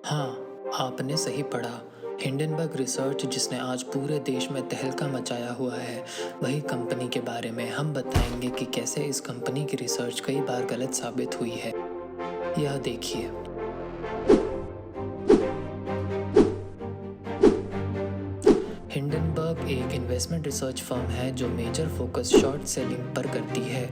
हाँ, आपने सही पढ़ा। हिंडनबर्ग रिसर्च जिसने आज पूरे देश में तहलका मचाया हुआ है, वही कंपनी के बारे में हम बताएंगे कि कैसे इस कंपनी की रिसर्च कई बार गलत साबित हुई है। यह देखिए। हिंडनबर्ग एक इन्वेस्टमेंट रिसर्च फर्म है जो मेजर फोकस शॉर्ट सेलिंग पर करती है।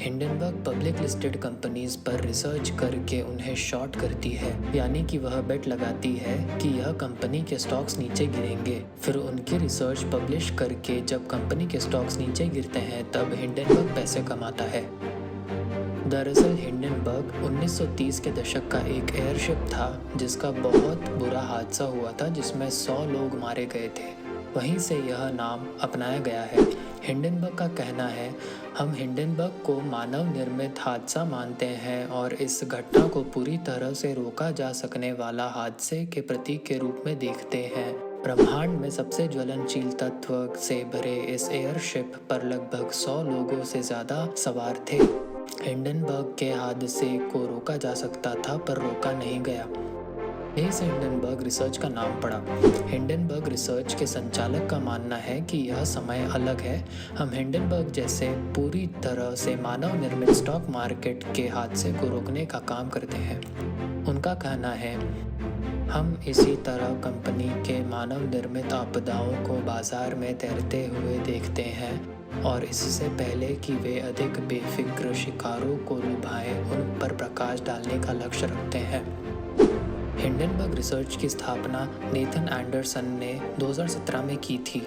हिंडनबर्ग पब्लिक लिस्टेड कंपनीज पर रिसर्च करके उन्हें शॉर्ट करती है, यानी कि वह बेट लगाती है कि यह कंपनी के स्टॉक्स नीचे गिरेंगे। फिर उनकी रिसर्च पब्लिश करके जब कंपनी के स्टॉक्स नीचे गिरते हैं तब हिंडनबर्ग पैसे कमाता है। दरअसल हिंडनबर्ग 1930 के दशक का एक एयरशिप था जिसका बहुत बुरा हादसा हुआ था, जिसमें 100 लोग मारे गए थे। वहीं से यह नाम अपनाया गया है। हिंडनबर्ग का कहना है, हम हिंडनबर्ग को मानव निर्मित हादसा मानते हैं और इस घटना को पूरी तरह से रोका जा सकने वाला हादसे के प्रतीक के रूप में देखते हैं। ब्रह्मांड में सबसे ज्वलनशील तत्व से भरे इस एयरशिप पर लगभग 100 लोगों से ज़्यादा सवार थे। हिंडनबर्ग के हादसे को रोका जा सकता था पर रोका नहीं गया। यही से हिंडनबर्ग रिसर्च का नाम पड़ा। हिंडनबर्ग रिसर्च के संचालक का मानना है कि यह समय अलग है। हम हिंडनबर्ग जैसे पूरी तरह से मानव निर्मित स्टॉक मार्केट के हादसे को रोकने का काम करते हैं। उनका कहना है, हम इसी तरह कंपनी के मानव निर्मित आपदाओं को बाजार में तैरते हुए देखते हैं और इससे पहले कि वे अधिक बेफिक्र शिकारों को लुभाएं, उन पर प्रकाश डालने का लक्ष्य रखते हैं। हिंडनबर्ग रिसर्च की स्थापना नेथन एंडरसन ने 2017 में की थी।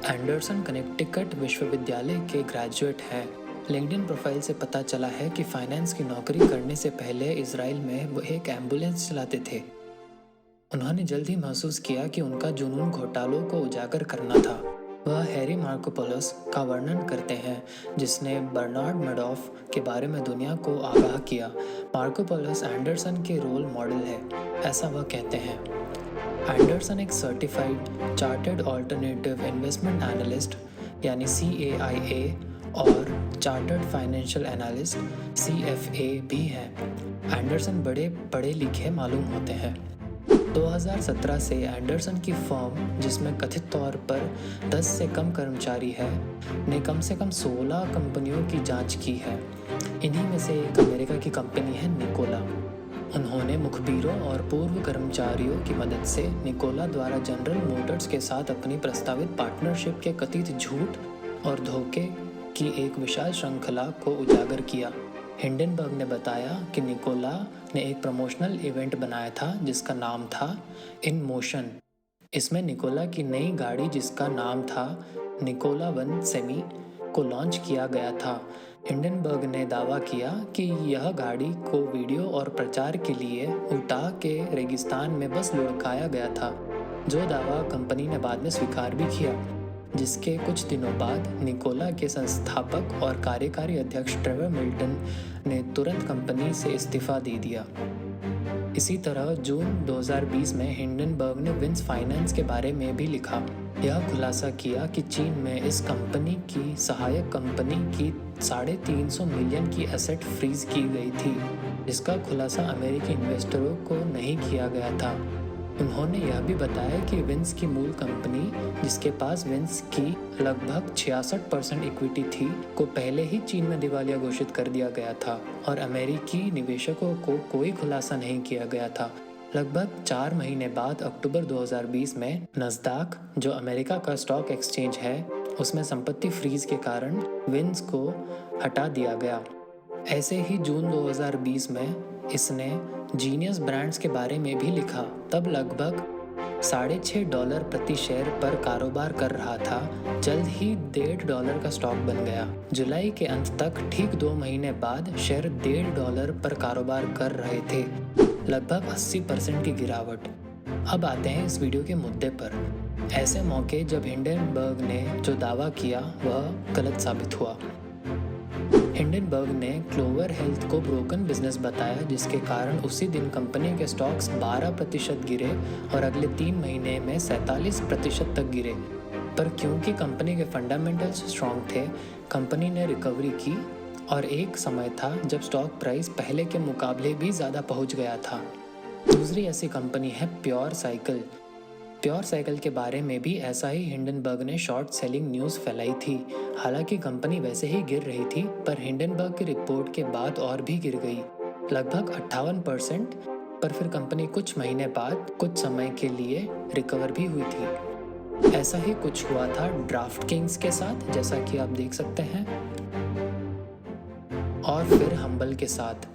एंडरसन कनेक्टिकट विश्वविद्यालय के ग्रेजुएट हैं। लिंक्डइन प्रोफाइल से पता चला है कि फाइनेंस की नौकरी करने से पहले इजराइल में वो एक एम्बुलेंस चलाते थे। उन्होंने जल्द ही महसूस किया कि उनका जुनून घोटालों को उजागर करना था। वह हैरी मार्कोपोलोस का वर्णन करते हैं, जिसने बर्नार्ड मैडॉफ के बारे में दुनिया को आगाह किया। मार्कोपोलोस एंडरसन के रोल मॉडल है, ऐसा वह कहते हैं। एंडरसन एक certified chartered alternative investment analyst यानी CAIA और चार्टर्ड फाइनेंशियल एनालिस्ट CFA भी हैं। एंडरसन बड़े पढ़े लिखे मालूम होते हैं। 2017 से एंडरसन की फर्म, जिसमें कथित तौर पर 10 से कम कर्मचारी है, ने कम से कम 16 कंपनियों की जांच की है। इन्हीं में से एक अमेरिका की कंपनी है निकोला। उन्होंने मुखबिरों और पूर्व कर्मचारियों की मदद से निकोला द्वारा जनरल मोटर्स के साथ अपनी प्रस्तावित पार्टनरशिप के कथित झूठ और धोखे की एक विशाल श्रृंखला को उजागर किया। हिंडनबर्ग ने बताया कि निकोला ने एक प्रमोशनल इवेंट बनाया था जिसका नाम था इन मोशन। इसमें निकोला की नई गाड़ी, जिसका नाम था निकोला 1 सेमी, को लॉन्च किया गया था। हिंडनबर्ग ने दावा किया कि यह गाड़ी को वीडियो और प्रचार के लिए उटाह के रेगिस्तान में बस लुढ़काया गया था, जो दावा कंपनी ने बाद में स्वीकार भी किया। जिसके कुछ दिनों बाद निकोला के संस्थापक और कार्यकारी अध्यक्ष ट्रेवर मिल्टन ने तुरंत कंपनी से इस्तीफा दे दिया। इसी तरह जून 2020 में हिंडनबर्ग ने विंस फाइनेंस के बारे में भी लिखा। यह खुलासा किया कि चीन में इस कंपनी की सहायक कंपनी की 350 मिलियन की एसेट फ्रीज की गई थी, जिसका खुलासा अमेरिकी इन्वेस्टरों को नहीं किया गया था। उन्होंने यह भी बताया कि विंस की मूल कंपनी, जिसके पास विंस की लगभग 66% इक्विटी थी, को पहले ही चीन में दिवालिया घोषित कर दिया गया था और अमेरिकी निवेशकों को कोई खुलासा नहीं किया गया था। लगभग 4 महीने बाद अक्टूबर 2020 में नस्दाक, जो अमेरिका का स्टॉक एक्सचेंज है, उसमें संपत्ति फ्रीज के कारण विंस को हटा दिया गया। ऐसे ही जून 2020 में इसने जीनियस ब्रांड्स के बारे में भी लिखा। तब लगभग $6.5 प्रति शेयर पर कारोबार कर रहा था। जल्द ही $1.5 का स्टॉक बन गया। जुलाई के अंत तक ठीक 2 महीने बाद शेयर $1.5 पर कारोबार कर रहे थे, लगभग 80% की गिरावट। अब आते हैं इस वीडियो के मुद्दे पर। ऐसे मौके जब हिंडनबर्ग ने जो दावा किया वह गलत साबित हुआ। हिंडनबर्ग ने क्लोवर हेल्थ को ब्रोकन बिजनेस बताया, जिसके कारण उसी दिन कंपनी के स्टॉक्स 12% गिरे और अगले 3 महीने में 47% तक गिरे। पर क्योंकि कंपनी के फंडामेंटल्स स्ट्रॉन्ग थे, कंपनी ने रिकवरी की और एक समय था जब स्टॉक प्राइस पहले के मुकाबले भी ज़्यादा पहुंच गया था। दूसरी ऐसी कंपनी है प्योर साइकिल। प्योर साइकिल के बारे में भी ऐसा ही हिंडनबर्ग ने शॉर्ट सेलिंग न्यूज़ फैलाई थी। हालांकि कंपनी वैसे ही गिर रही थी, पर हिंडनबर्ग की रिपोर्ट के बाद और भी गिर गई, लगभग 58%। पर फिर कंपनी कुछ महीने बाद कुछ समय के लिए रिकवर भी हुई थी। ऐसा ही कुछ हुआ था ड्राफ्ट किंग्स के साथ, जैसा कि आप देख सकते हैं, और फिर हम्बल के साथ।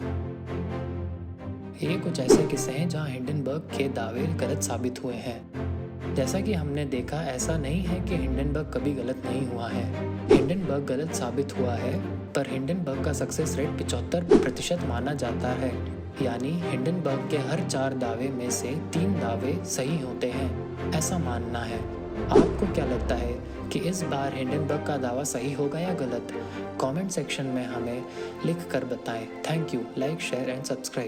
ये कुछ ऐसे किस्से हैं जहां हिंडनबर्ग के दावे गलत साबित हुए हैं। जैसा कि हमने देखा, ऐसा नहीं है कि हिंडनबर्ग कभी गलत नहीं हुआ है। हिंडनबर्ग गलत साबित हुआ है, पर हिंडनबर्ग का सक्सेस रेट 75% माना जाता है। यानी हिंडनबर्ग के हर 4 दावे में से 3 दावे सही होते हैं, ऐसा मानना है। आपको क्या लगता है कि इस बार हिंडनबर्ग का दावा सही होगा या गलत? कमेंट सेक्शन में हमें लिख कर बताएं। Thank you. Like, share and subscribe.